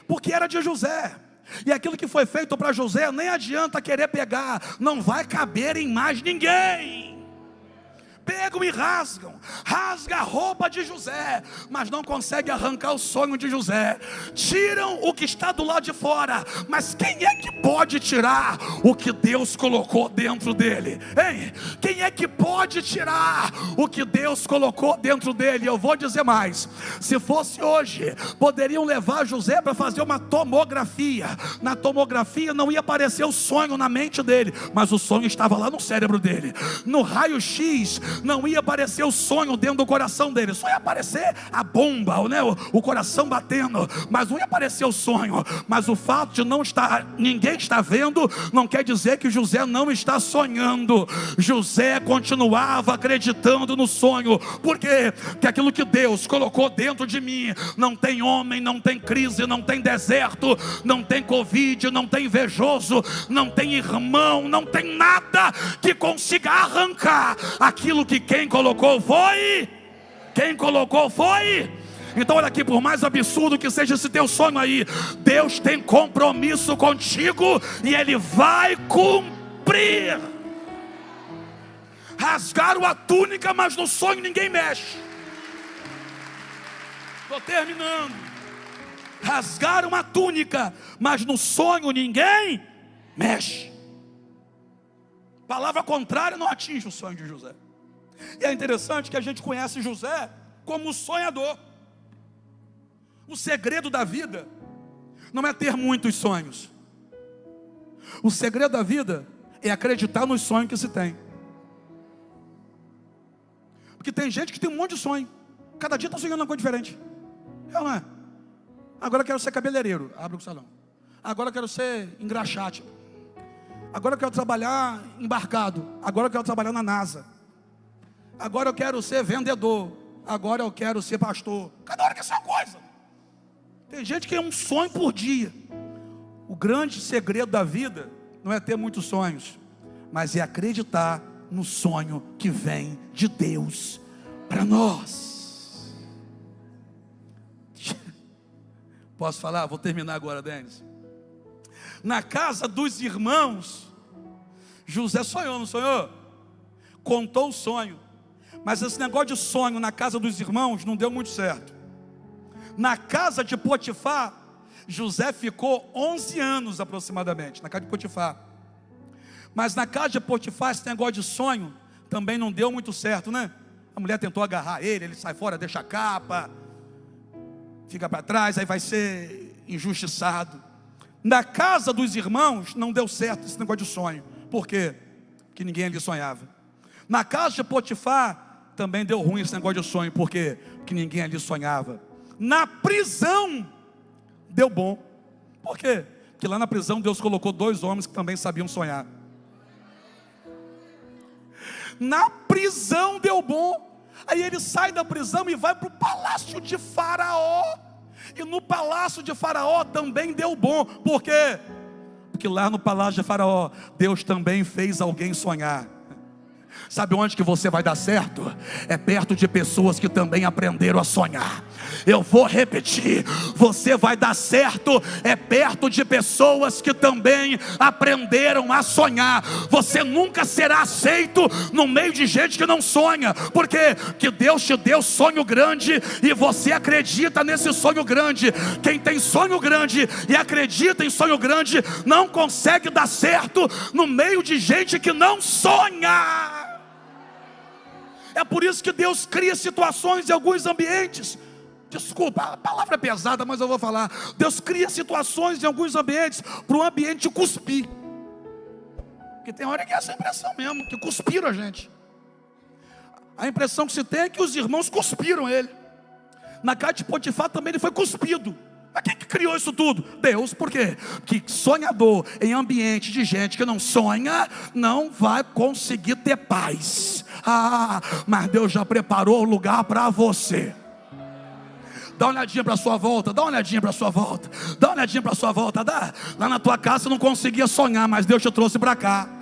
Porque era de José. E aquilo que foi feito para José, nem adianta querer pegar, não vai caber em mais ninguém. Pegam e rasga a roupa de José, mas não consegue arrancar o sonho de José. Tiram o que está do lado de fora, mas quem é que pode tirar o que Deus colocou dentro dele? Hein? Quem é que pode tirar o que Deus colocou dentro dele? Eu vou dizer mais, se fosse hoje, poderiam levar José para fazer uma tomografia. Na tomografia não ia aparecer o sonho na mente dele, mas o sonho estava lá no cérebro dele. No raio-x não ia aparecer o sonho dentro do coração dele, só ia aparecer a bomba, né? o coração batendo, mas não ia aparecer o sonho. Mas o fato de não estar, ninguém está vendo, não quer dizer que José não está sonhando. José continuava acreditando no sonho. Por quê? Porque aquilo que Deus colocou dentro de mim, não tem homem, não tem crise, não tem deserto, não tem covid, não tem invejoso, não tem irmão, não tem nada que consiga arrancar aquilo que quem colocou foi. Quem colocou foi. Então olha aqui, por mais absurdo que seja esse teu sonho aí, Deus tem compromisso contigo e Ele vai cumprir. cumprir. Rasgaram a túnica, mas no sonho ninguém mexe. Estou terminando. Rasgaram a túnica, mas no sonho ninguém mexe. Palavra contrária não atinge o sonho de José. E é interessante que a gente conhece José como sonhador. O segredo da vida não é ter muitos sonhos. O segredo da vida é acreditar nos sonhos que se tem. Porque tem gente que tem um monte de sonho. Cada dia está sonhando uma coisa diferente. É ou não é? Agora eu quero ser cabeleireiro. Abre o salão. Agora eu quero ser engraxate. Agora eu quero trabalhar embarcado. Agora eu quero trabalhar na NASA. Agora eu quero ser vendedor. Agora eu quero ser pastor. Cada hora quer ser uma coisa. Tem gente que é um sonho por dia. O grande segredo da vida não é ter muitos sonhos, mas é acreditar no sonho que vem de Deus para nós. Posso falar? Vou terminar agora, Denis. Na casa dos irmãos, José sonhou, não sonhou? Contou o sonho. Mas esse negócio de sonho na casa dos irmãos não deu muito certo. Na casa de Potifar, José ficou 11 anos aproximadamente, na casa de Potifar. Mas na casa de Potifar, esse negócio de sonho também não deu muito certo, né? A mulher tentou agarrar ele sai fora, deixa a capa, fica para trás, aí vai ser injustiçado. Na casa dos irmãos não deu certo esse negócio de sonho. Por quê? Porque ninguém ali sonhava. Na casa de Potifar também deu ruim esse negócio de sonho. Por quê? Porque ninguém ali sonhava. Na prisão deu bom. Por quê? Porque lá na prisão Deus colocou 2 homens que também sabiam sonhar. Na prisão deu bom. Aí ele sai da prisão e vai para o palácio de Faraó. E no palácio de Faraó também deu bom. Por quê? Porque lá no palácio de Faraó Deus também fez alguém sonhar. Sabe onde que você vai dar certo? É perto de pessoas que também aprenderam a sonhar. Eu vou repetir, você vai dar certo é perto de pessoas que também aprenderam a sonhar. Você nunca será aceito no meio de gente que não sonha. Por quê? Porque Deus te deu sonho grande e você acredita nesse sonho grande. Quem tem sonho grande e acredita em sonho grande não consegue dar certo no meio de gente que não sonha. É por isso que Deus cria situações em alguns ambientes. Desculpa, a palavra é pesada, mas eu vou falar. Deus cria situações em alguns ambientes para o ambiente cuspir. Porque tem hora que é essa impressão mesmo, que cuspiram a gente. A impressão que se tem é que os irmãos cuspiram ele. Na casa de Potifar também ele foi cuspido. Mas quem que criou isso tudo? Deus. Por quê? Porque sonhador em ambiente de gente que não sonha não vai conseguir ter paz. Mas Deus já preparou o lugar para você. Dá uma olhadinha para a sua volta, dá uma olhadinha para a sua volta, dá uma olhadinha para a sua volta. Lá na tua casa você não conseguia sonhar, mas Deus te trouxe para cá.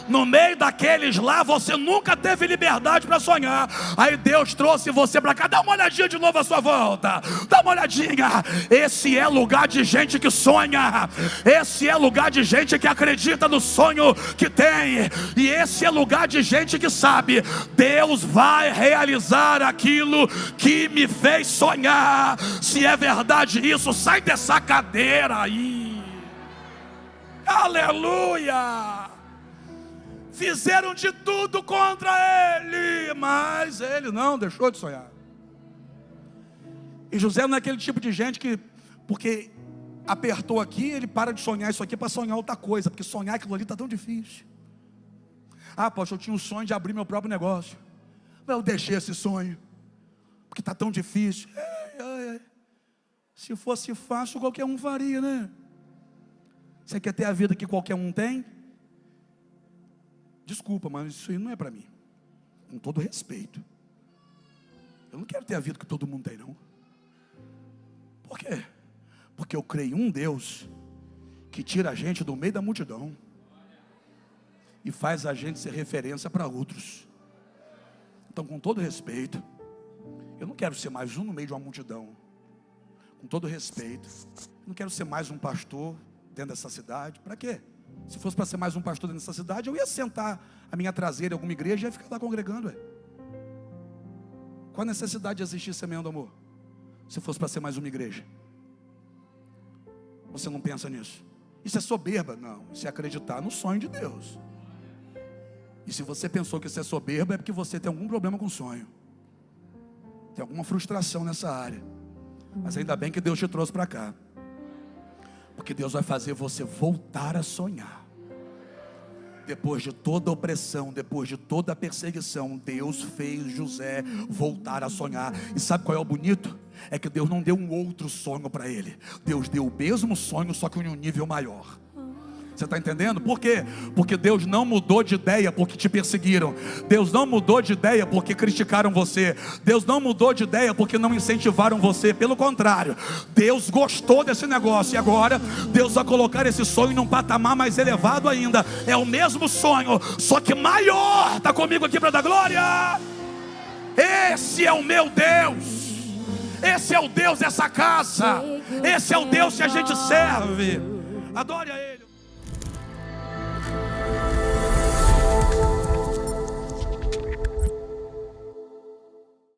No meio daqueles lá, você nunca teve liberdade para sonhar. Aí Deus trouxe você para cá. Dá uma olhadinha de novo à sua volta. Dá uma olhadinha. Esse é lugar de gente que sonha. Esse é lugar de gente que acredita no sonho que tem. E esse é lugar de gente que sabe: Deus vai realizar aquilo que me fez sonhar. Se é verdade isso, sai dessa cadeira aí. Aleluia! Fizeram de tudo contra ele, mas ele não deixou de sonhar. E José não é aquele tipo de gente que, porque apertou aqui, ele para de sonhar isso aqui para sonhar outra coisa, porque sonhar aquilo ali está tão difícil. Poxa, eu tinha um sonho de abrir meu próprio negócio, mas eu deixei esse sonho, porque está tão difícil. Se fosse fácil, qualquer um faria, né? Você quer ter a vida que qualquer um tem? Desculpa, mas isso aí não é para mim. Com todo respeito. Eu não quero ter a vida que todo mundo tem, não. Por quê? Porque eu creio em um Deus que tira a gente do meio da multidão e faz a gente ser referência para outros. Então, com todo respeito, eu não quero ser mais um no meio de uma multidão. Com todo respeito, eu não quero ser mais um pastor dentro dessa cidade. Para quê? Se fosse para ser mais um pastor nessa cidade, eu ia sentar a minha traseira em alguma igreja e ia ficar lá congregando. Qual a necessidade de existir semeando amor? Se fosse para ser mais uma igreja. Você não pensa nisso? Isso é soberba? Não, isso é acreditar no sonho de Deus. E se você pensou que isso é soberba, é porque você tem algum problema com o sonho. Tem alguma frustração nessa área. Mas ainda bem que Deus te trouxe para cá. Porque Deus vai fazer você voltar a sonhar. Depois de toda a opressão, depois de toda a perseguição, Deus fez José voltar a sonhar. E sabe qual é o bonito? É que Deus não deu um outro sonho para ele. Deus deu o mesmo sonho, só que em um nível maior. Você está entendendo? Por quê? Porque Deus não mudou de ideia porque te perseguiram. Deus não mudou de ideia porque criticaram você. Deus não mudou de ideia porque não incentivaram você. Pelo contrário, Deus gostou desse negócio. E agora, Deus vai colocar esse sonho num patamar mais elevado ainda. É o mesmo sonho, só que maior. Está comigo aqui para dar glória? Esse é o meu Deus. Esse é o Deus dessa casa. Esse é o Deus que a gente serve. Adore a Ele.